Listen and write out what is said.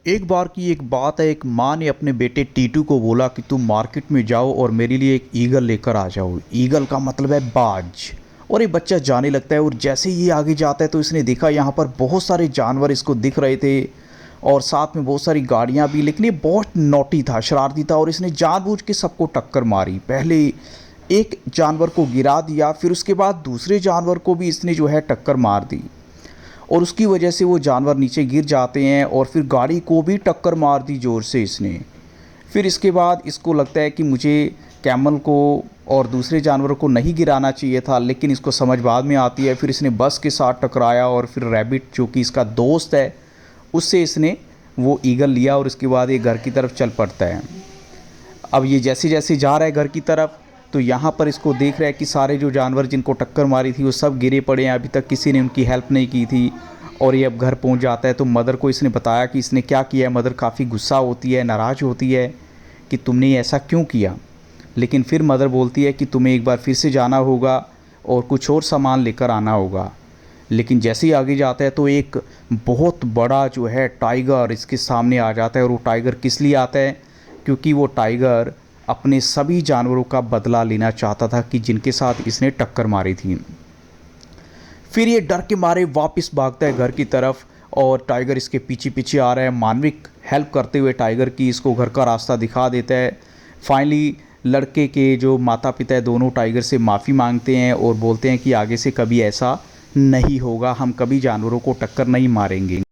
एक बार की एक बात है, एक माँ ने अपने बेटे टीटू को बोला कि तुम मार्केट में जाओ और मेरे लिए एक ईगल लेकर आ जाओ। ईगल का मतलब है बाज। और ये बच्चा जाने लगता है और जैसे ही ये आगे जाता है तो इसने देखा यहाँ पर बहुत सारे जानवर इसको दिख रहे थे और साथ में बहुत सारी गाड़ियाँ भी। लेकिन ये बहुत नॉटी था, शरारती था और इसने जानबूझ के सबको टक्कर मारी। पहले एक जानवर को गिरा दिया, फिर उसके बाद दूसरे जानवर को भी इसने जो है टक्कर मार दी और उसकी वजह से वो जानवर नीचे गिर जाते हैं और फिर गाड़ी को भी टक्कर मार दी ज़ोर से इसने। फिर इसके बाद इसको लगता है कि मुझे कैमल को और दूसरे जानवरों को नहीं गिराना चाहिए था, लेकिन इसको समझ बाद में आती है। फिर इसने बस के साथ टकराया और फिर रैबिट जो कि इसका दोस्त है उससे इसने वो ईगल लिया और उसके बाद ये घर की तरफ चल पड़ता है। अब ये जैसे जैसे जा रहा है घर की तरफ तो यहाँ पर इसको देख रहा है कि सारे जो जानवर जिनको टक्कर मारी थी वो सब गिरे पड़े हैं, अभी तक किसी ने उनकी हेल्प नहीं की थी। और ये अब घर पहुँच जाता है तो मदर को इसने बताया कि इसने क्या किया है। मदर काफ़ी गुस्सा होती है, नाराज़ होती है कि तुमने ऐसा क्यों किया। लेकिन फिर मदर बोलती है कि तुम्हें एक बार फिर से जाना होगा और कुछ और सामान लेकर आना होगा। लेकिन जैसे ही आगे जाता है तो एक बहुत बड़ा जो है टाइगर इसके सामने आ जाता है। और वो टाइगर किस लिए आता है, क्योंकि वो टाइगर अपने सभी जानवरों का बदला लेना चाहता था कि जिनके साथ इसने टक्कर मारी थी। फिर ये डर के मारे वापस भागता है घर की तरफ और टाइगर इसके पीछे पीछे आ रहा है। मानविक हेल्प करते हुए टाइगर की इसको घर का रास्ता दिखा देता है। फाइनली लड़के के जो माता पिता है दोनों टाइगर से माफ़ी मांगते हैं और बोलते हैं कि आगे से कभी ऐसा नहीं होगा, हम कभी जानवरों को टक्कर नहीं मारेंगे।